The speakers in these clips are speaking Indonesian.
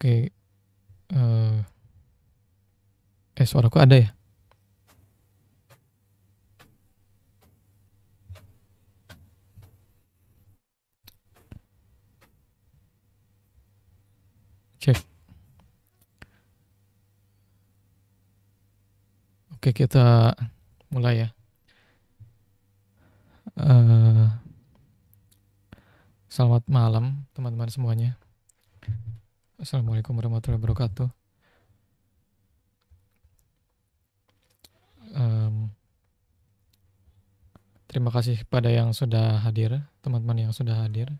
Oke, eh suaraku ada ya? Cek. Oke, kita mulai ya. Eh Selamat malam teman-teman semuanya. Assalamualaikum warahmatullahi wabarakatuh. Em, Terima kasih pada yang sudah hadir, teman-teman yang sudah hadir.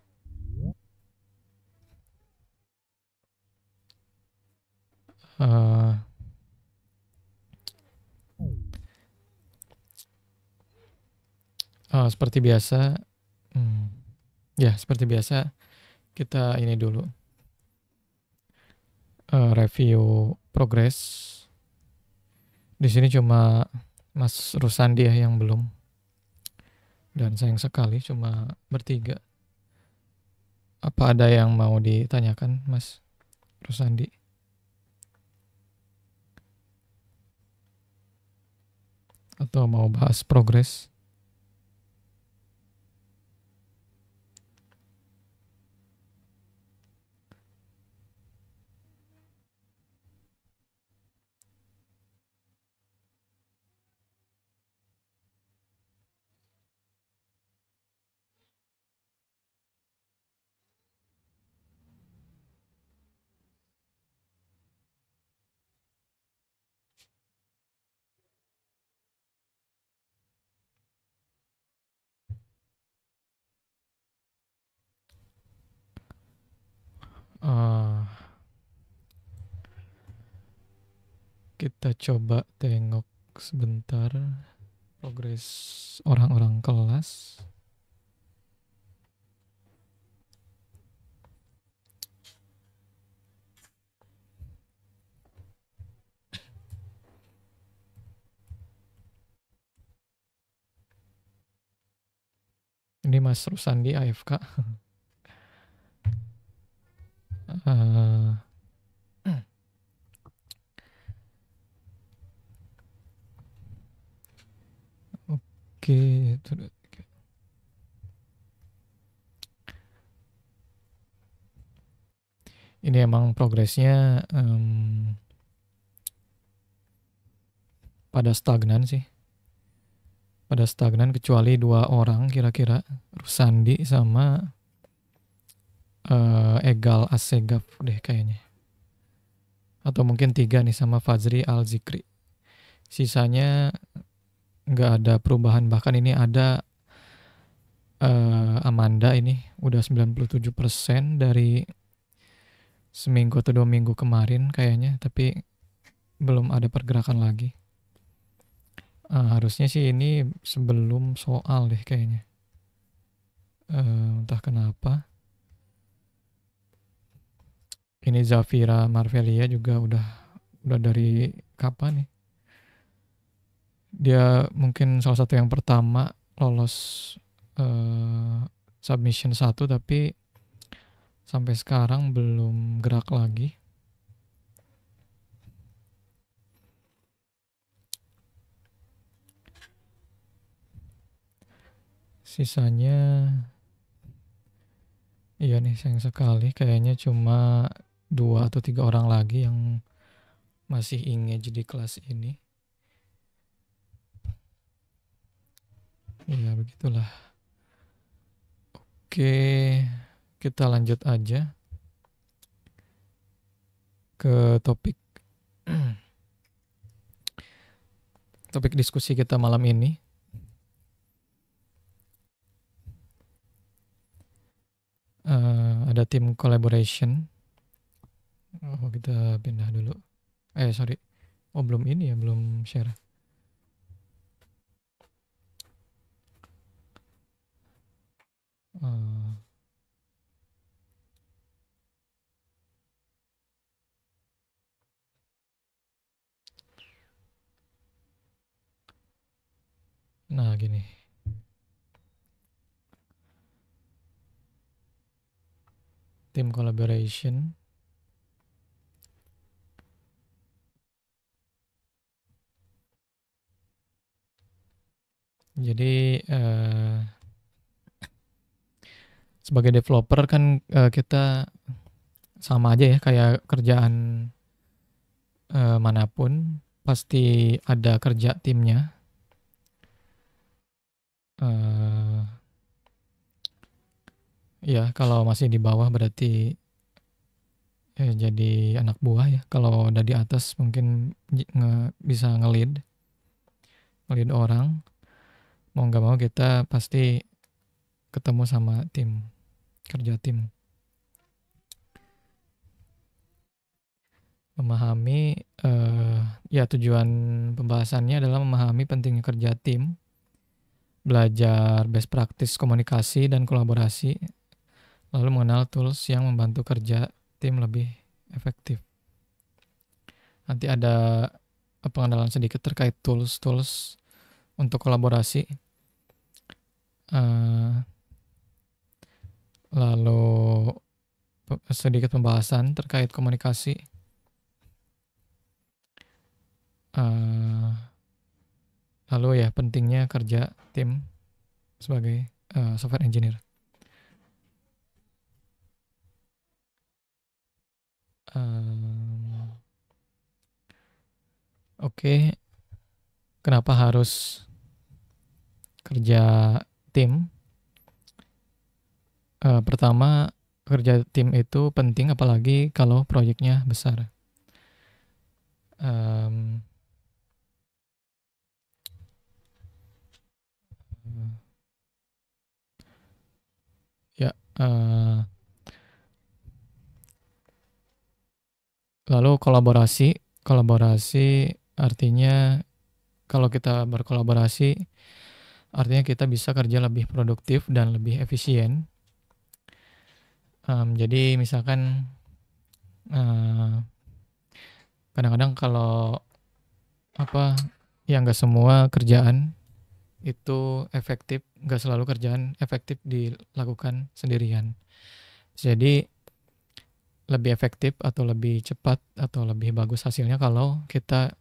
Eh Seperti biasa, ya seperti biasa kita ini dulu review progres. Di sini cuma Mas Rusandi ya yang belum, dan sayang sekali cuma bertiga. Apa ada yang mau ditanyakan, Mas Rusandi? Atau mau bahas progres? Uh, Kita coba tengok sebentar progres orang-orang kelas. Ini Mas Rusandi AFK. Uh, Oke, ini emang progresnya pada stagnan sih. Pada stagnan kecuali dua orang kira-kira, Rusandi sama Egal Assegaf deh kayaknya. Atau mungkin tiga nih sama Fazri Al-Zikri. Sisanya nggak ada perubahan, bahkan ini ada Amanda ini udah 97% dari seminggu atau 2 minggu kemarin kayaknya, tapi belum ada pergerakan lagi. Harusnya sih ini sebelum soal deh kayaknya. Entah kenapa. Ini Zafira Marvelia juga udah dari kapan nih? Dia mungkin salah satu yang pertama lolos submission 1, tapi sampai sekarang belum gerak lagi. Sisanya, iya nih sayang sekali kayaknya cuma 2 atau 3 orang lagi yang masih engage di kelas ini. Ya begitulah. Oke, kita lanjut aja ke topik topik diskusi kita malam ini. Ada tim collaboration. Oh, kita pindah dulu. Sorry. Oh, belum ini ya, belum share. Nah, gini. Tim collaboration. Jadi sebagai developer kan kita sama aja ya kayak kerjaan manapun pasti ada kerja timnya. Eh, ya kalau masih di bawah berarti jadi anak buah ya. Kalau udah di atas mungkin bisa nge-lead orang. Mau nggak mau kita pasti ketemu sama tim, kerja tim. Memahami, ya tujuan pembahasannya adalah memahami pentingnya kerja tim, belajar best practice komunikasi dan kolaborasi, lalu mengenal tools yang membantu kerja tim lebih efektif. Nanti ada pengenalan sedikit terkait tools-tools untuk kolaborasi. Lalu sedikit pembahasan terkait komunikasi. Lalu ya pentingnya kerja tim sebagai software engineer. Oke, kenapa harus kerja tim? Pertama, kerja tim itu penting apalagi kalau proyeknya besar. Lalu kolaborasi artinya kalau kita berkolaborasi artinya kita bisa kerja lebih produktif dan lebih efisien. Jadi misalkan kadang-kadang kalau nggak semua kerjaan itu efektif, nggak selalu kerjaan efektif dilakukan sendirian. Jadi lebih efektif atau lebih cepat atau lebih bagus hasilnya kalau kita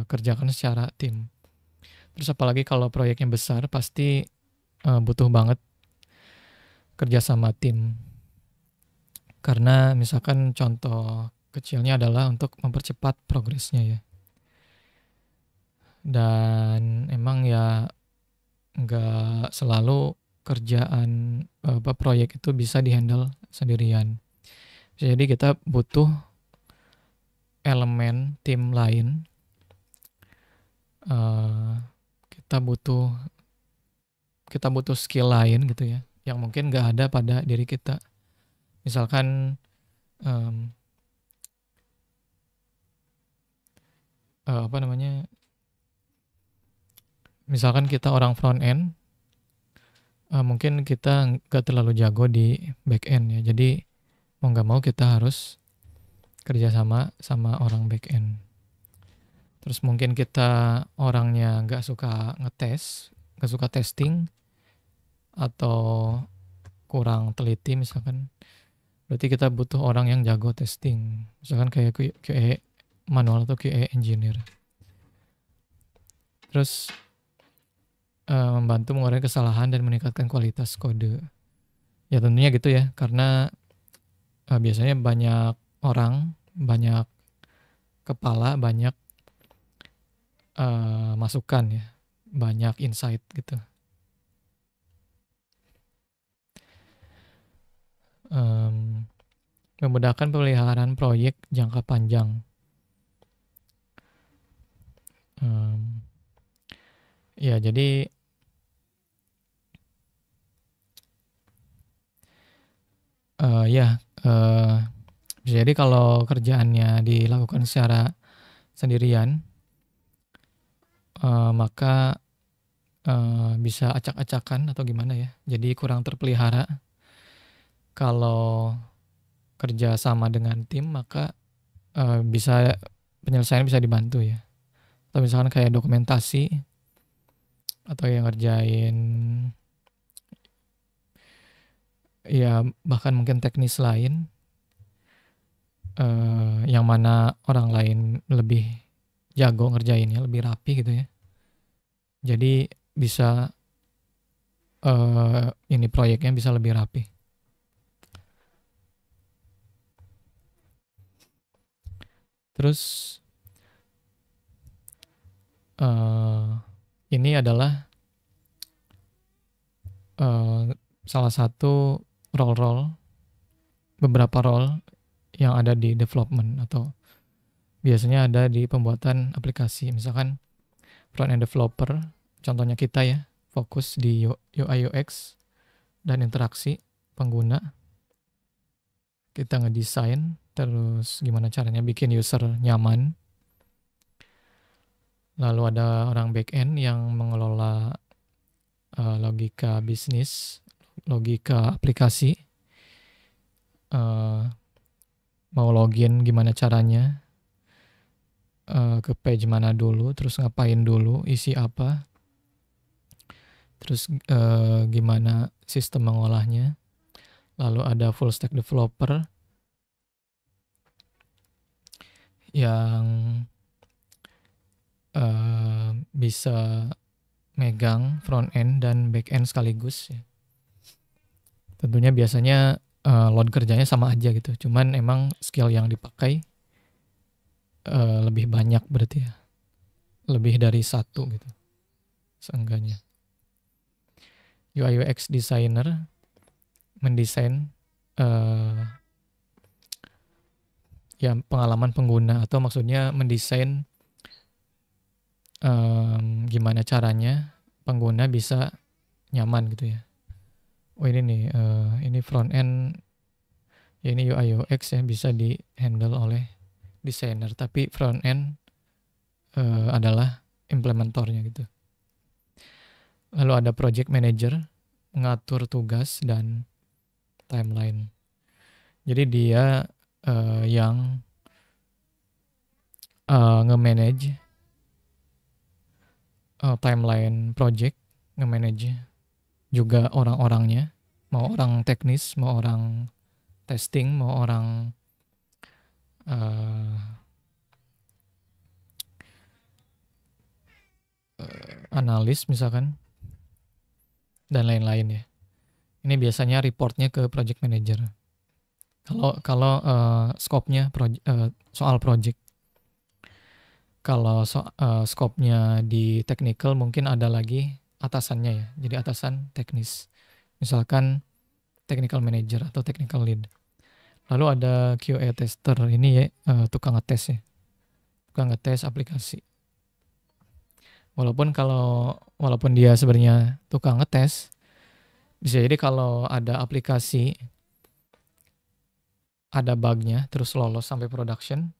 kerjakan secara tim. Terus apalagi kalau proyeknya besar pasti butuh banget kerja sama tim. Karena misalkan contoh kecilnya adalah untuk mempercepat progresnya ya. Dan emang ya nggak selalu kerjaan proyek itu bisa dihandle sendirian. Jadi kita butuh elemen tim lain. Kita butuh skill lain gitu ya, yang mungkin nggak ada pada diri kita. Misalkan misalkan kita orang front end, mungkin kita nggak terlalu jago di back end ya. Jadi mau nggak mau kita harus kerjasama sama orang back end. Terus mungkin kita orangnya nggak suka ngetes, nggak suka testing, atau kurang teliti misalkan. Berarti kita butuh orang yang jago testing. Misalkan kayak QA manual atau QA engineer. Terus membantu mengurangi kesalahan dan meningkatkan kualitas kode. Ya tentunya gitu ya, karena biasanya banyak orang, banyak kepala, banyak masukan ya, banyak insight gitu. Memudahkan pemeliharaan proyek jangka panjang. Ya jadi jadi kalau kerjaannya dilakukan secara sendirian, maka bisa acak-acakan atau gimana ya. Jadi kurang terpelihara. Kalau kerja sama dengan tim, maka bisa penyelesaian bisa dibantu ya. Atau misalkan kayak dokumentasi atau yang ngerjain ya bahkan mungkin teknis lain, yang mana orang lain lebih jago ngerjainnya, lebih rapi gitu ya. Jadi bisa ini proyeknya bisa lebih rapi. Terus ini adalah salah satu beberapa role yang ada di development atau biasanya ada di pembuatan aplikasi. Misalkan front end developer, contohnya kita ya, fokus di UI UX dan interaksi pengguna. Kita ngedesain, terus gimana caranya bikin user nyaman. Lalu ada orang back end yang mengelola logika bisnis, logika aplikasi, mau login gimana caranya, ke page mana dulu, terus ngapain dulu, isi apa, terus gimana sistem mengolahnya. Lalu ada full stack developer yang bisa megang front end dan back end sekaligus ya. Tentunya biasanya load kerjanya sama aja gitu, cuman emang skill yang dipakai lebih banyak berarti ya, lebih dari satu gitu seenggaknya. UI UX designer mendesain ya pengalaman pengguna, atau maksudnya mendesain gimana caranya pengguna bisa nyaman gitu ya. Oh ini nih, ini front end, ya ini UI UX ya, bisa di handle oleh desainer, tapi front end adalah implementornya gitu. Lalu ada project manager, ngatur tugas dan timeline. Jadi dia yang nge-manage timeline project, nge-manage juga orang-orangnya, mau orang teknis, mau orang testing, mau orang analis misalkan, dan lain-lain ya. Ini biasanya reportnya ke project manager. Kalau scope-nya soal project. Kalau scope-nya di technical mungkin ada lagi atasannya ya. Jadi atasan teknis. Misalkan technical manager atau technical lead. Lalu ada QA tester, ini ya tukang ngetes ya. Tukang ngetes aplikasi. Walaupun dia sebenarnya tukang ngetes, bisa jadi kalau ada aplikasi ada bugnya terus lolos sampai production,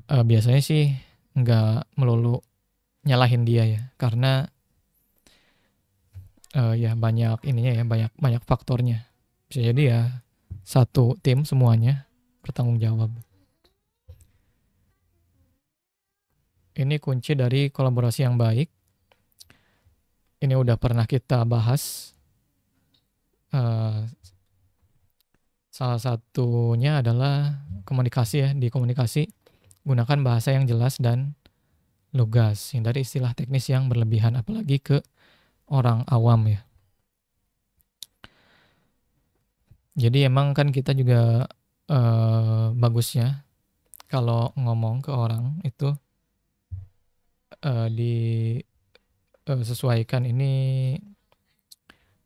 biasanya sih nggak melulu nyalahin dia ya, karena ya banyak ininya ya, banyak faktornya. Bisa jadi ya satu tim semuanya bertanggung jawab. Ini kunci dari kolaborasi yang baik. Ini udah pernah kita bahas. Salah satunya adalah komunikasi ya. Di komunikasi gunakan bahasa yang jelas dan lugas. Hindari istilah teknis yang berlebihan, apalagi ke orang awam ya. Jadi emang kan kita juga bagusnya kalau ngomong ke orang itu disesuaikan ini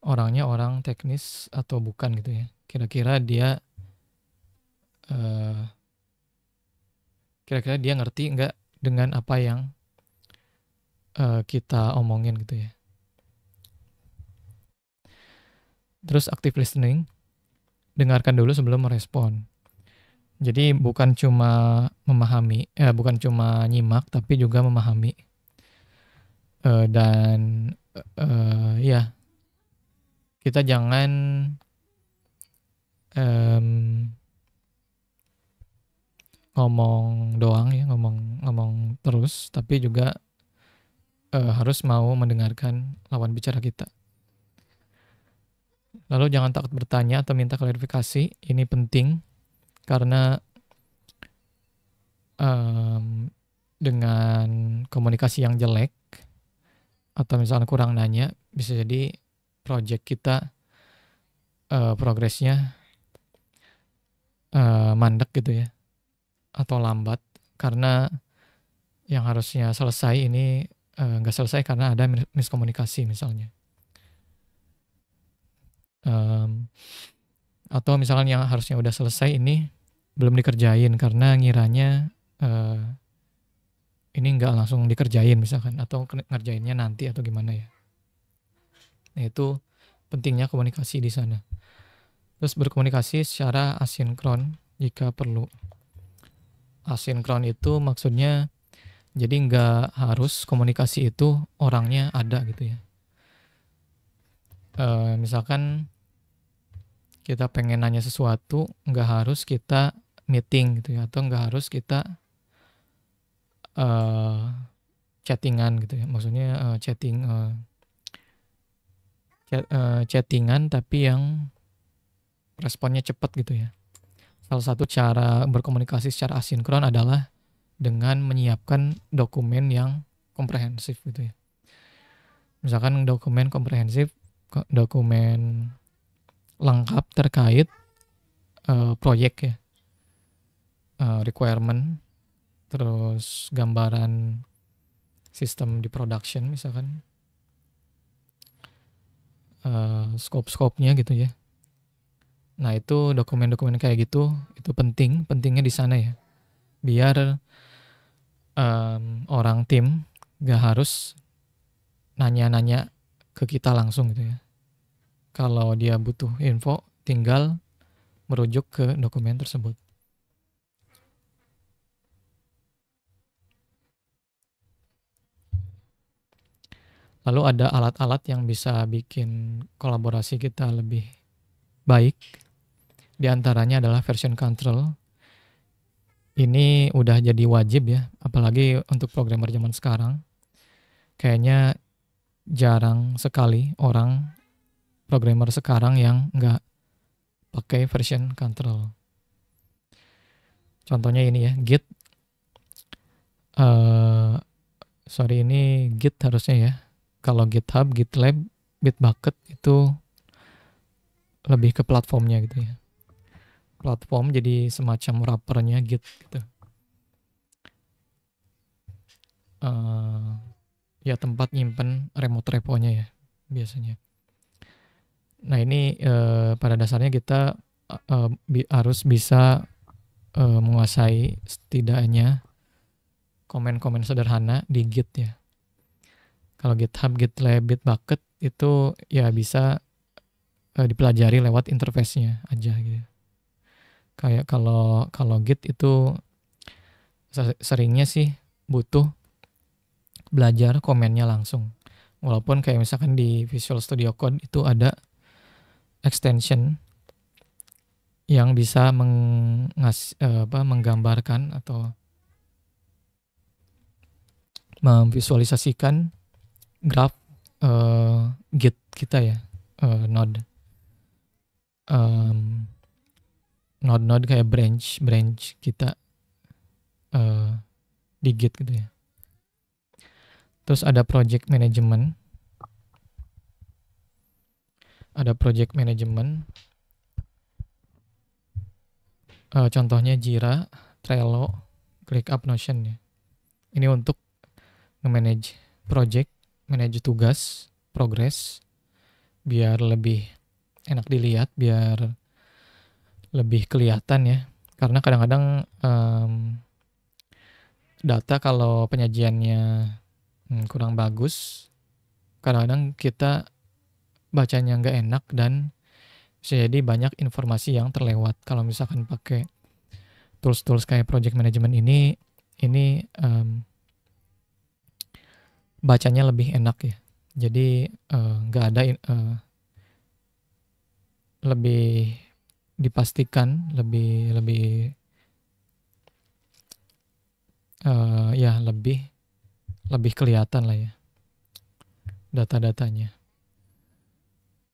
orangnya orang teknis atau bukan gitu ya. Kira-kira dia ngerti nggak dengan apa yang kita omongin gitu ya. Terus active listening, dengarkan dulu sebelum merespon. Jadi bukan cuma memahami, bukan cuma nyimak, tapi juga memahami. Dan ya, kita jangan ngomong doang ya, ngomong terus, tapi juga harus mau mendengarkan lawan bicara kita. Lalu jangan takut bertanya atau minta klarifikasi, ini penting karena dengan komunikasi yang jelek atau misalnya kurang nanya, bisa jadi project kita progresnya mandek gitu ya, atau lambat karena yang harusnya selesai ini nggak selesai karena ada miskomunikasi misalnya. Atau misalnya yang harusnya udah selesai ini belum dikerjain karena ngiranya ini nggak langsung dikerjain misalkan, atau ngerjainnya nanti atau gimana ya. Nah itu pentingnya komunikasi di sana. Terus berkomunikasi secara asinkron jika perlu. Asinkron itu maksudnya jadi nggak harus komunikasi itu orangnya ada gitu ya. Misalkan kita pengen nanya sesuatu, nggak harus kita meeting gitu ya, atau nggak harus kita chattingan gitu ya. Maksudnya chattingan tapi yang responnya cepat gitu ya. Salah satu cara berkomunikasi secara asinkron adalah dengan menyiapkan dokumen yang komprehensif gitu ya. Misalkan dokumen komprehensif, dokumen lengkap terkait proyek ya, requirement, terus gambaran sistem di production misalkan, scope-nya gitu ya. Nah itu dokumen-dokumen kayak gitu, itu pentingnya di sana ya, biar orang tim gak harus nanya-nanya ke kita langsung gitu ya. Kalau dia butuh info, tinggal merujuk ke dokumen tersebut. Lalu ada alat-alat yang bisa bikin kolaborasi kita lebih baik. Di antaranya adalah version control. Ini udah jadi wajib ya, apalagi untuk programmer zaman sekarang. Kayaknya jarang sekali orang programmer sekarang yang nggak pakai version control. Contohnya ini ya, Git. Ini Git harusnya ya. Kalau GitHub, GitLab, Bitbucket itu lebih ke platformnya gitu ya. Platform jadi semacam wrappernya Git gitu. Ya tempat nyimpen remote repo-nya ya biasanya. Nah ini pada dasarnya kita harus bisa menguasai setidaknya komen-komen sederhana di Git ya. Kalau GitHub, GitLab, Bitbucket itu ya bisa dipelajari lewat interface-nya aja gitu. Kayak kalau Git itu seringnya sih butuh belajar komennya langsung. Walaupun kayak misalkan di Visual Studio Code itu ada extension yang bisa menggambarkan atau memvisualisasikan graf Git kita ya, node kayak branch kita di Git gitu ya. Terus ada project management. Contohnya Jira, Trello, ClickUp, Notion ya. Ini untuk nge-manage project, manage tugas, progress, biar lebih enak dilihat, biar lebih kelihatan ya. Karena kadang-kadang data kalau penyajiannya kurang bagus, kadang-kadang kita bacanya nggak enak dan bisa jadi banyak informasi yang terlewat. Kalau misalkan pakai tools kayak project management ini bacanya lebih enak ya. Jadi nggak ada lebih dipastikan, lebih kelihatan lah ya data-datanya.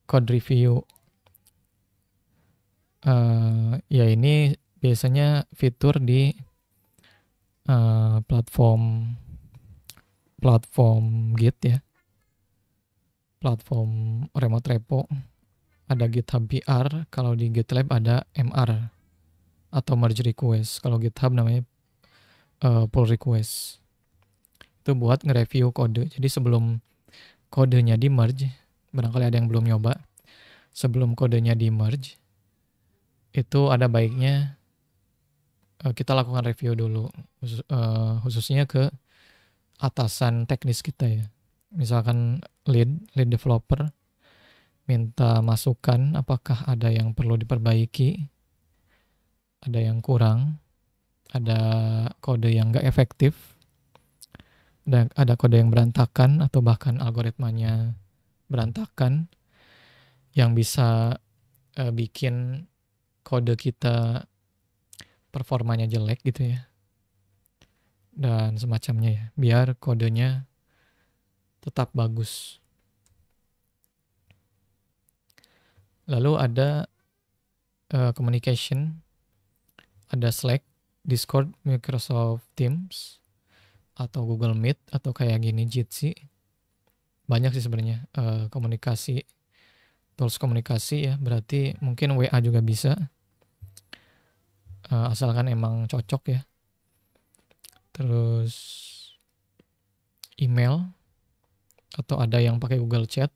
Code review, ya ini biasanya fitur di platform Git ya. platform remote repo, ada GitHub PR, kalau di GitLab ada MR atau merge request. Kalau GitHub namanya pull request. Itu buat nge-review kode. Jadi sebelum kodenya di merge, barangkali ada yang belum nyoba, sebelum kodenya di merge, itu ada baiknya kita lakukan review dulu, khususnya ke atasan teknis kita ya. Misalkan lead developer minta masukan apakah ada yang perlu diperbaiki, ada yang kurang, ada kode yang nggak efektif, dan ada kode yang berantakan atau bahkan algoritmanya berantakan yang bisa bikin kode kita performanya jelek gitu ya, dan semacamnya ya, biar kodenya tetap bagus. Lalu ada communication, ada Slack, Discord, Microsoft Teams, atau Google Meet, atau kayak gini Jitsi. Banyak sih sebenarnya komunikasi, tools komunikasi ya, berarti mungkin WA juga bisa, asalkan emang cocok ya. Terus email, atau ada yang pakai Google Chat.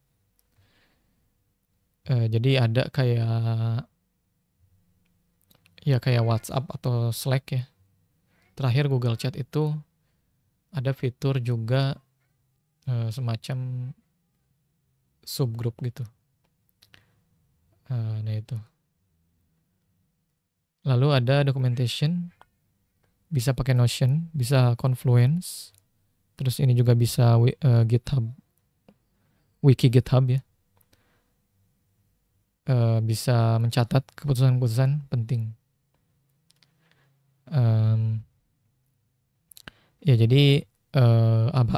Jadi ada kayak WhatsApp atau Slack ya. Terakhir Google Chat itu ada fitur juga semacam subgroup gitu. Nah itu. Lalu ada documentation, bisa pakai Notion, bisa Confluence. Terus ini juga bisa GitHub, wiki GitHub ya. Bisa mencatat keputusan-keputusan penting. Ya jadi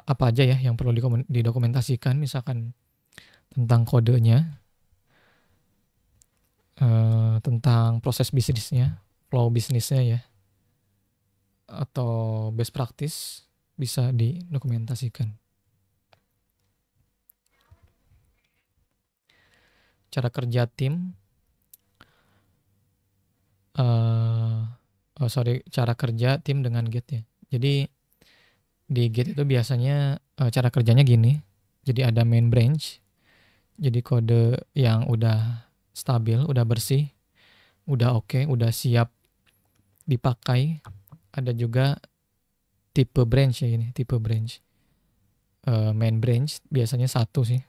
apa aja ya yang perlu didokumentasikan, misalkan tentang kodenya, tentang proses bisnisnya, flow bisnisnya ya, atau best practice bisa didokumentasikan. Cara kerja tim, cara kerja tim dengan Git ya. Jadi di Git itu biasanya cara kerjanya gini. Jadi ada main branch. Jadi kode yang udah stabil, udah bersih, udah oke, udah siap dipakai. Ada juga tipe branch ya ini, tipe branch. Main branch biasanya satu sih.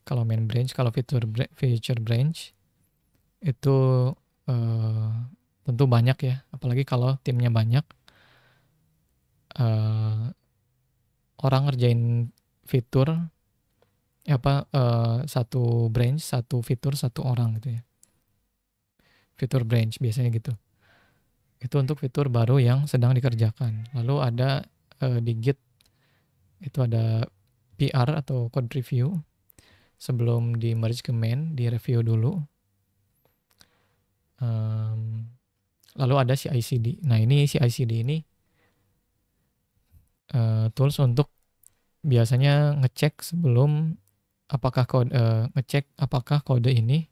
Kalau main branch, kalau feature branch itu tentu banyak ya, apalagi kalau timnya banyak. Orang ngerjain fitur satu branch, satu fitur, satu orang gitu ya. Fitur branch biasanya gitu. Itu untuk fitur baru yang sedang dikerjakan. Lalu ada di Git itu ada PR atau code review. Sebelum di merge ke main, di review dulu. Lalu ada CI/CD. Nah ini CI/CD ini tools untuk biasanya ngecek sebelum ngecek apakah kode ini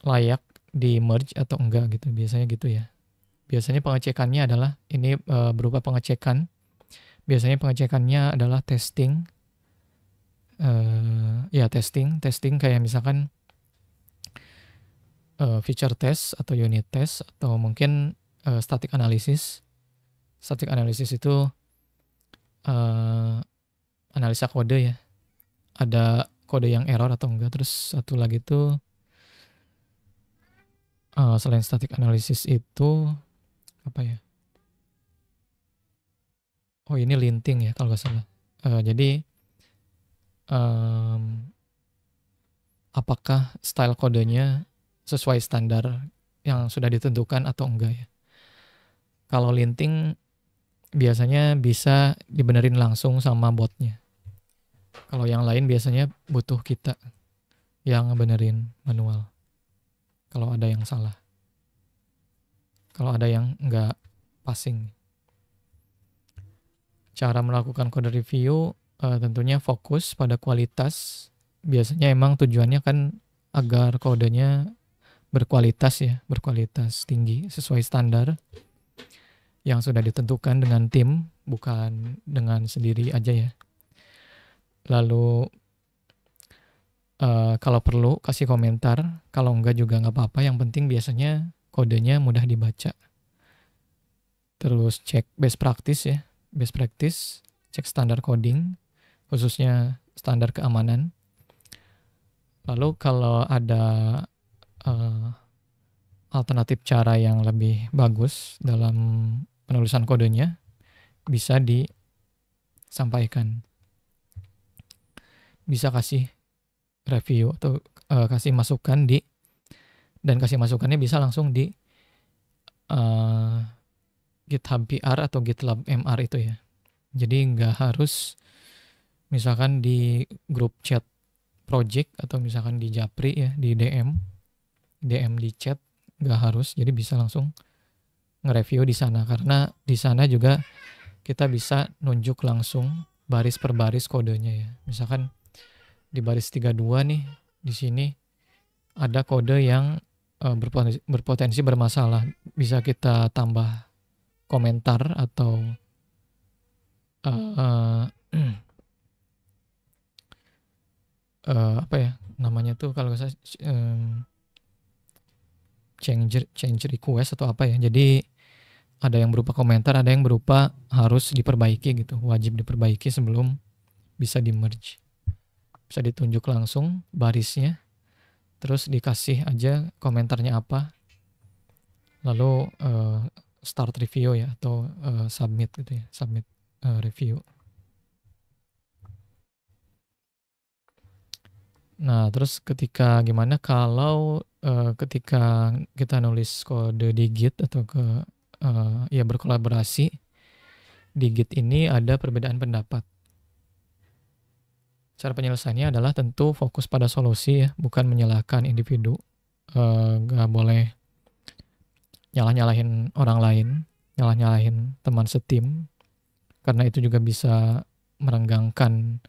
layak di merge atau enggak gitu. Biasanya gitu ya. Biasanya pengecekannya adalah ini berupa pengecekan. Biasanya pengecekannya adalah testing. Testing kayak misalkan feature test atau unit test, atau mungkin static analysis. Static analysis itu analisa kode ya. Ada kode yang error atau enggak. Terus satu lagi itu selain static analysis itu apa ya? Oh ini linting ya kalau nggak salah. Jadi apakah style kodenya sesuai standar yang sudah ditentukan atau enggak ya. Kalau linting biasanya bisa dibenerin langsung sama botnya. Kalau yang lain biasanya butuh kita yang ngebenerin manual. Kalau ada yang salah. Kalau ada yang enggak passing. Cara melakukan code review tentunya fokus pada kualitas biasanya emang tujuannya kan agar kodenya berkualitas ya, berkualitas tinggi sesuai standar yang sudah ditentukan dengan tim, bukan dengan sendiri aja ya. Lalu kalau perlu kasih komentar, kalau enggak juga nggak apa-apa. Yang penting biasanya kodenya mudah dibaca. Terus cek best practice ya, best practice, cek standar coding, khususnya standar keamanan. Lalu kalau ada alternatif cara yang lebih bagus dalam penulisan kodenya, bisa disampaikan. Bisa kasih review atau kasih masukan dan kasih masukannya bisa langsung di GitHub PR atau GitLab MR itu ya. Jadi nggak harus misalkan di grup chat project atau misalkan di Japri ya, di DM di chat, nggak harus. Jadi bisa langsung nge-review di sana, karena di sana juga kita bisa nunjuk langsung baris per baris kodenya ya. Misalkan di baris 32 nih, di sini ada kode yang berpotensi bermasalah. Bisa kita tambah komentar atau apa ya namanya tuh kalau saya change request atau apa ya. Jadi ada yang berupa komentar, ada yang berupa harus diperbaiki gitu, wajib diperbaiki sebelum bisa di merge. Bisa ditunjuk langsung barisnya, terus dikasih aja komentarnya apa, lalu start review ya, atau submit gitu ya, submit review. Nah terus ketika gimana kalau ketika kita nulis kode di Git atau ya berkolaborasi di Git ini, ada perbedaan pendapat. Cara penyelesaiannya adalah tentu fokus pada solusi ya, bukan menyalahkan individu. Gak boleh nyalah-nyalahin orang lain, nyalah-nyalahin teman setim, karena itu juga bisa merenggangkan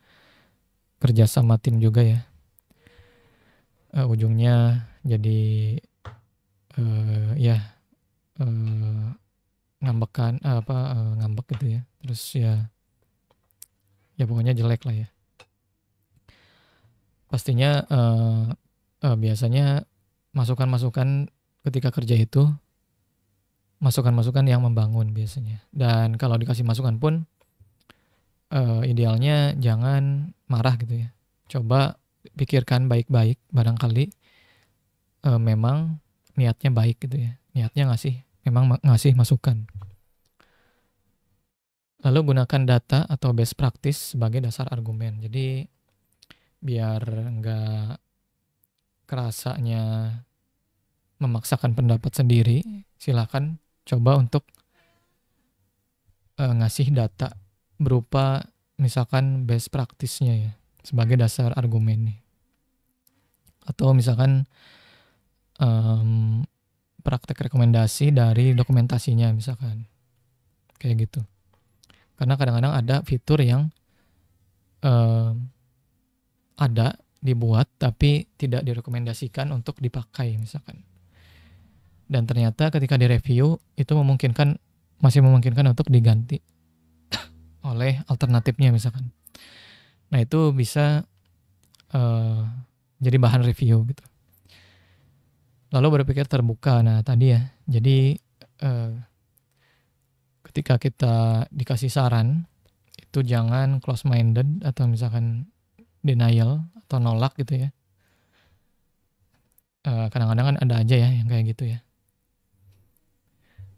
kerja sama tim juga ya. Ujungnya jadi ya ngambek gitu ya. Terus ya pokoknya jelek lah ya. Pastinya biasanya masukan-masukan ketika kerja itu masukan-masukan yang membangun biasanya. Dan kalau dikasih masukan pun idealnya jangan marah gitu ya. Coba pikirkan baik-baik, barangkali memang niatnya baik gitu ya. Niatnya memang ngasih masukan. Lalu gunakan data atau best practice sebagai dasar argumen. Jadi biar nggak kerasanya memaksakan pendapat sendiri, silakan coba untuk ngasih data berupa misalkan best practice-nya ya, sebagai dasar argumen nih. Atau misalkan praktek rekomendasi dari dokumentasinya misalkan. Kayak gitu. Karena kadang-kadang ada fitur yang ada dibuat tapi tidak direkomendasikan untuk dipakai misalkan. Dan ternyata ketika direview itu masih memungkinkan untuk diganti oleh alternatifnya misalkan. Nah itu bisa jadi bahan review gitu. Lalu berpikir terbuka. Nah tadi ya, jadi ketika kita dikasih saran itu jangan close minded atau misalkan denial atau nolak gitu ya. Kadang-kadang kan ada aja ya yang kayak gitu ya.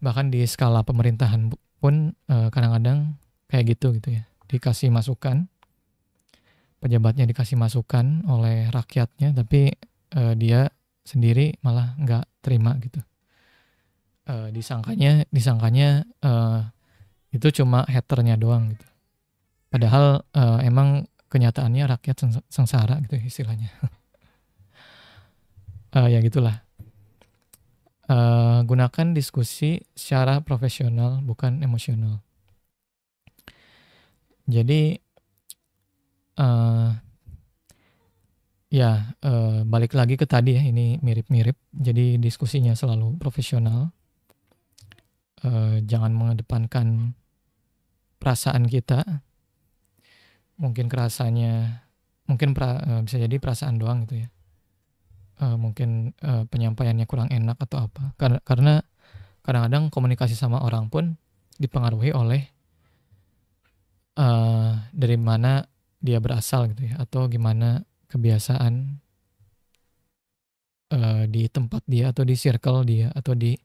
Bahkan di skala pemerintahan pun kadang-kadang kayak gitu ya. Dikasih masukan, pejabatnya dikasih masukan oleh rakyatnya, tapi dia sendiri malah nggak terima gitu. Disangkanya itu cuma haternya doang gitu. Padahal emang kenyataannya rakyat sengsara gitu istilahnya. Ya gitulah. Gunakan diskusi secara profesional, bukan emosional. Jadi Ya, balik lagi ke tadi ya, ini mirip-mirip. Jadi diskusinya selalu profesional. Jangan mengedepankan perasaan kita. Mungkin bisa jadi perasaan doang gitu ya. Mungkin penyampaiannya kurang enak atau apa. Karena kadang-kadang komunikasi sama orang pun dipengaruhi oleh dari mana dia berasal gitu ya, atau gimana kebiasaan di tempat dia, atau di circle dia, atau di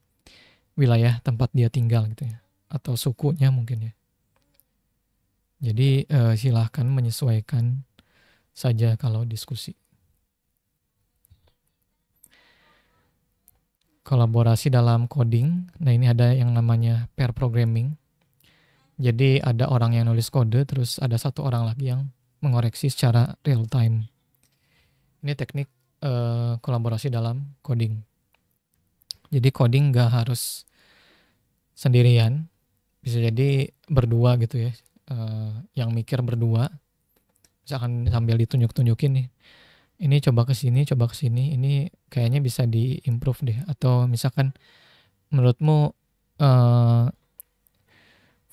wilayah tempat dia tinggal gitu ya, atau sukunya mungkin ya. Jadi silahkan menyesuaikan saja kalau diskusi. Kolaborasi dalam coding, nah ini ada yang namanya pair programming. Jadi ada orang yang nulis kode, terus ada satu orang lagi yang mengoreksi secara real time. Ini teknik kolaborasi dalam coding. Jadi coding nggak harus sendirian, bisa jadi berdua gitu ya. Yang mikir berdua, misalkan sambil ditunjuk-tunjukin nih, ini coba ke sini, ini kayaknya bisa di-improve deh. Atau misalkan menurutmu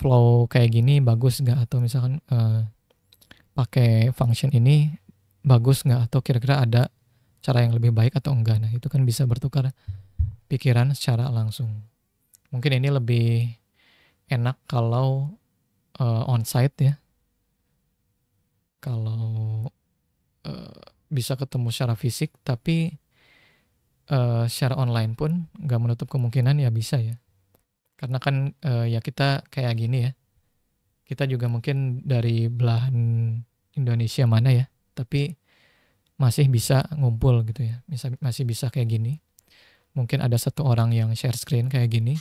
flow kayak gini bagus nggak? Atau misalkan pakai function ini bagus nggak? Atau kira-kira ada cara yang lebih baik atau enggak? Nah itu kan bisa bertukar pikiran secara langsung. Mungkin ini lebih enak kalau on-site ya. Kalau bisa ketemu secara fisik, tapi secara online pun nggak menutup kemungkinan ya bisa ya. Karena kan ya kita kayak gini ya, kita juga mungkin dari belahan Indonesia mana ya, tapi masih bisa ngumpul gitu ya, masih bisa kayak gini. Mungkin ada satu orang yang share screen kayak gini,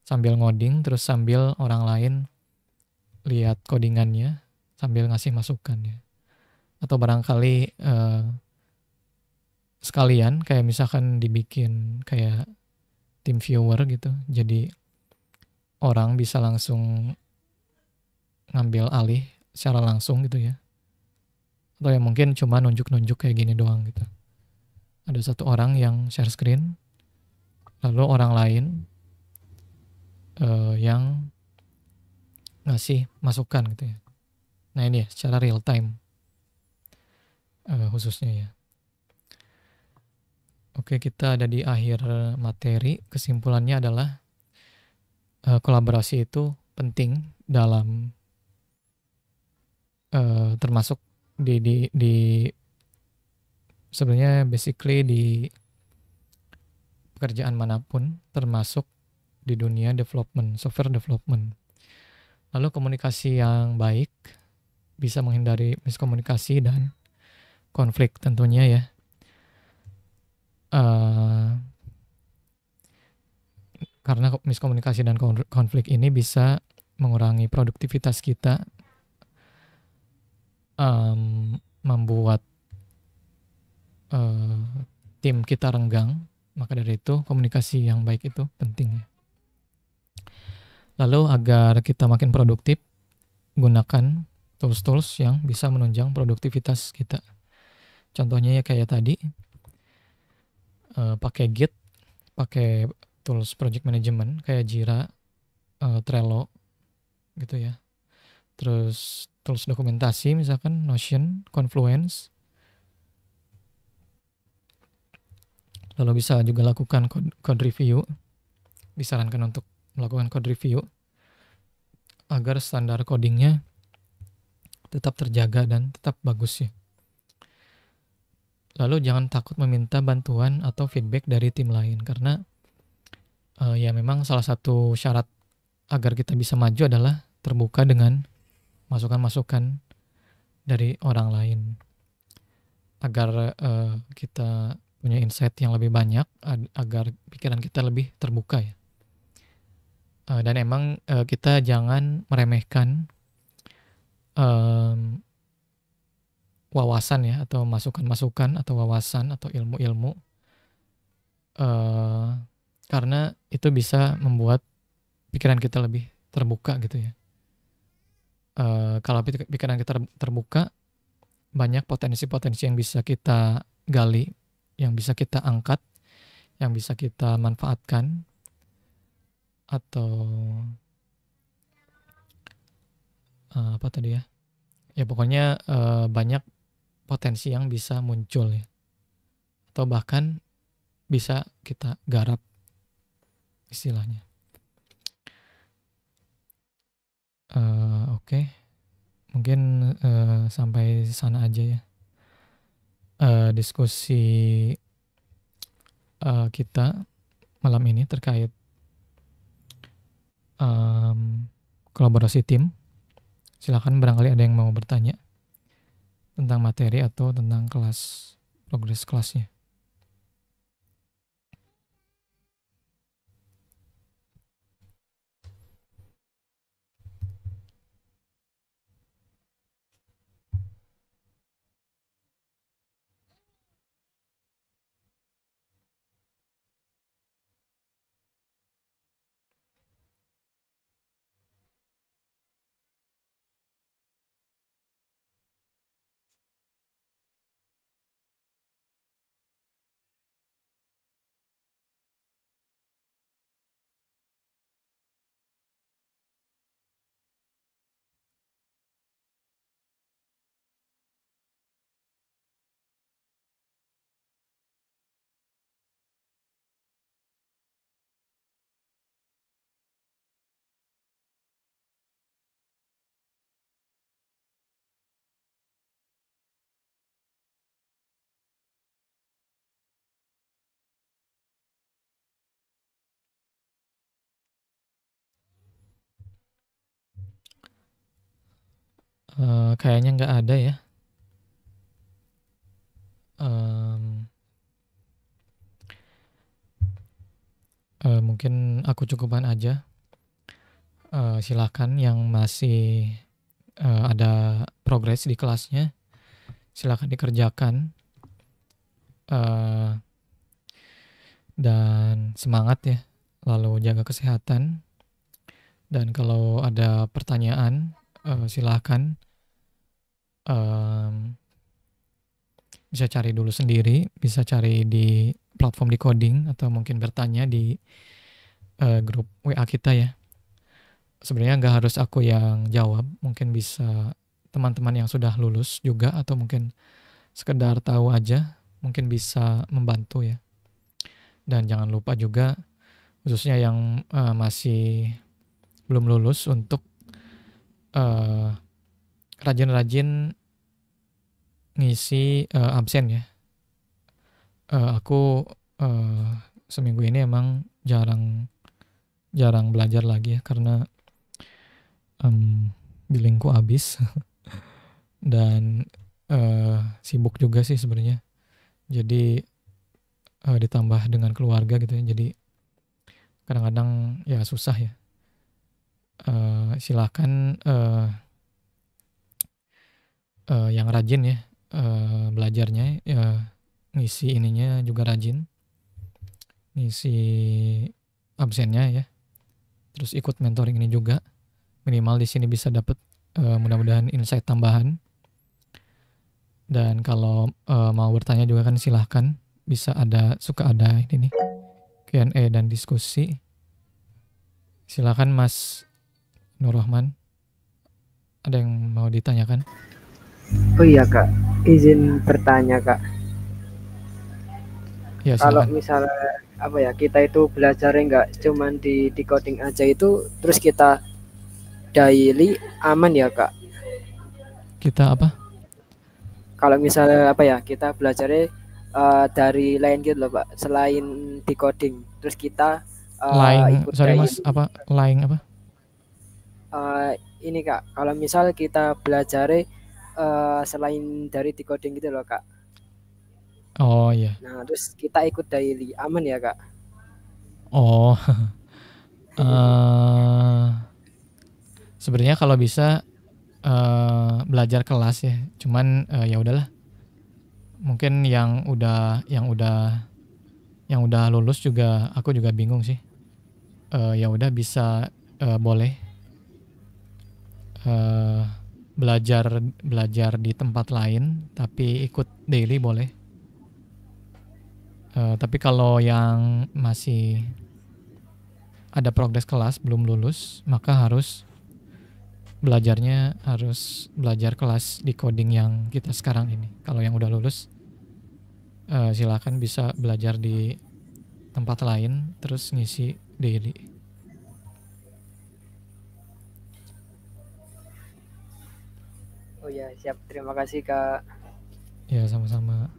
sambil ngoding, terus sambil orang lain lihat codingannya, sambil ngasih masukan ya. Atau barangkali sekalian kayak misalkan dibikin kayak team viewer gitu, jadi orang bisa langsung ngambil alih secara langsung gitu ya. Atau yang mungkin cuma nunjuk-nunjuk kayak gini doang gitu. Ada satu orang yang share screen, lalu orang lain yang ngasih masukan gitu ya. Nah ini ya, secara real time khususnya ya. Oke, kita ada di akhir materi. Kesimpulannya adalah kolaborasi itu penting dalam termasuk di sebenarnya basically di pekerjaan manapun, termasuk di dunia development, software development. Lalu komunikasi yang baik bisa menghindari miskomunikasi dan konflik tentunya ya. Karena miskomunikasi dan konflik ini bisa mengurangi produktivitas kita, membuat tim kita renggang. Maka dari itu komunikasi yang baik itu penting. Lalu agar kita makin produktif, gunakan tools-tools yang bisa menunjang produktivitas kita. Contohnya ya kayak tadi, pakai Git, pakai tools project management kayak Jira, Trello gitu ya. Terus tools dokumentasi misalkan Notion, Confluence. Lalu bisa juga lakukan code review. Disarankan untuk melakukan code review agar standar codingnya tetap terjaga dan tetap bagus ya. Lalu jangan takut meminta bantuan atau feedback dari tim lain, karena ya memang salah satu syarat agar kita bisa maju adalah terbuka dengan masukan-masukan dari orang lain, agar kita punya insight yang lebih banyak, agar pikiran kita lebih terbuka ya. Dan emang kita jangan meremehkan wawasan ya, atau masukan-masukan atau wawasan atau ilmu-ilmu, karena itu bisa membuat pikiran kita lebih terbuka gitu ya. Kalau pikiran kita terbuka, banyak potensi-potensi yang bisa kita gali, yang bisa kita angkat, yang bisa kita manfaatkan, atau apa tadi ya? Ya pokoknya banyak potensi yang bisa muncul ya, atau bahkan bisa kita garap istilahnya. Oke, mungkin sampai sana aja ya diskusi kita malam ini terkait kolaborasi tim. Silakan barangkali ada yang mau bertanya tentang materi atau tentang kelas, progres kelasnya. Kayaknya nggak ada ya. Mungkin aku cukupkan aja. Silakan yang masih ada progres di kelasnya, silakan dikerjakan. Dan semangat ya, lalu jaga kesehatan. Dan kalau ada pertanyaan, silahkan bisa cari dulu sendiri, bisa cari di platform Decoding, atau mungkin bertanya di grup WA kita ya. Sebenarnya nggak harus aku yang jawab, mungkin bisa teman-teman yang sudah lulus juga, atau mungkin sekedar tahu aja, mungkin bisa membantu ya. Dan jangan lupa juga, khususnya yang masih belum lulus, untuk rajin-rajin ngisi absen ya. Aku seminggu ini emang jarang belajar lagi ya, karena billingku habis dan sibuk juga sih sebenarnya. Jadi ditambah dengan keluarga gitu ya, jadi kadang-kadang ya susah ya. Silakan yang rajin ya belajarnya, ngisi ininya juga rajin, ngisi absennya ya, terus ikut mentoring ini juga, minimal di sini bisa dapat mudah-mudahan insight tambahan. Dan kalau mau bertanya juga kan silahkan, bisa suka ada ini nih Q&A dan diskusi. Silakan Mas Nur Rahman, ada yang mau ditanyakan? Oh iya Kak, izin bertanya Kak. Ya, Kalau silakan. misalnya apa ya, kita itu belajarnya nggak cuman di decoding aja itu, terus kita daily aman ya Kak? Kita apa? Kalau misalnya apa ya, kita belajarnya dari lain gitu loh Pak, selain decoding, terus kita ikut Sorry daily. Mas, apa? Apa? Ini Kak, kalau misal kita belajarnya selain dari decoding gitu loh Kak. Oh iya. Nah, terus kita ikut daily, aman ya Kak? Oh, sebenarnya kalau bisa belajar kelas ya. Cuman ya udahlah. Mungkin yang udah lulus juga, aku juga bingung sih. Ya udah bisa boleh belajar di tempat lain tapi ikut daily boleh. Tapi kalau yang masih ada progres kelas belum lulus, maka harus belajar kelas di coding yang kita sekarang ini. Kalau yang udah lulus, silakan bisa belajar di tempat lain terus ngisi daily. Oh ya, siap. Terima kasih Kak. Ya, sama-sama.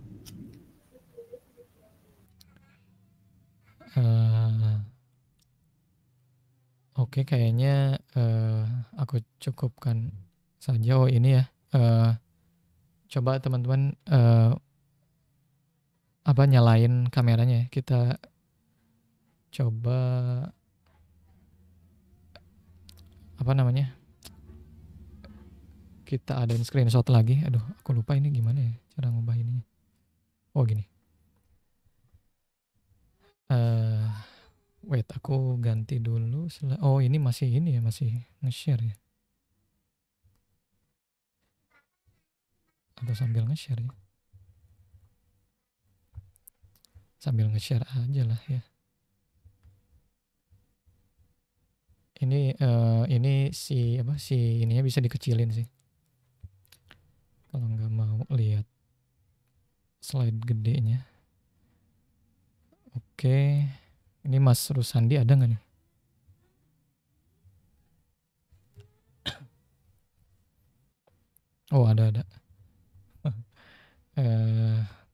Oke, kayaknya aku cukupkan saja. Oh ini ya, coba teman-teman nyalain kameranya. Kita coba kita adain screenshot lagi. Aduh, aku lupa ini gimana ya cara ngubah ininya. Oh gini. Wait, aku ganti dulu. Oh ini masih ini ya, masih nge-share ya. Atau sambil nge-share ya. Sambil nge-share aja lah ya. Ini si ininya bisa dikecilin sih. Kalau nggak mau lihat slide gedenya. Oke. Ini Mas Rusandi ada nggak nih? Oh ada.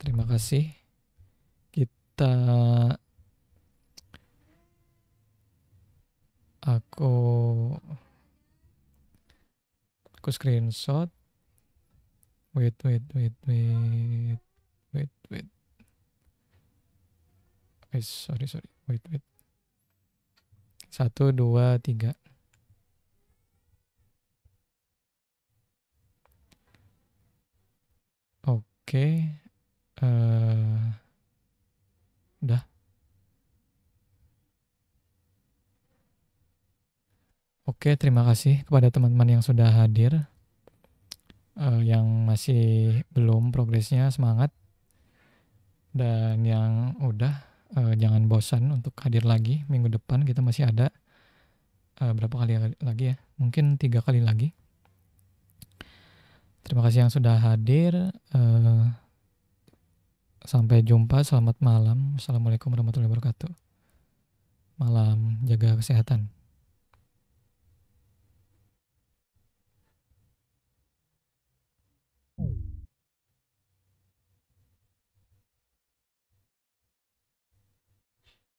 Terima kasih. Aku screenshot. Wait. Sorry. Wait. 1, 2, 3. Oke. Udah. Oke, terima kasih kepada teman-teman yang sudah hadir. Yang masih belum progresnya semangat. Dan yang udah jangan bosan untuk hadir lagi. Minggu depan kita masih ada berapa kali lagi ya? Mungkin 3 kali lagi. Terima kasih yang sudah hadir. Sampai jumpa. Selamat malam. Assalamualaikum warahmatullahi wabarakatuh. Malam, jaga kesehatan.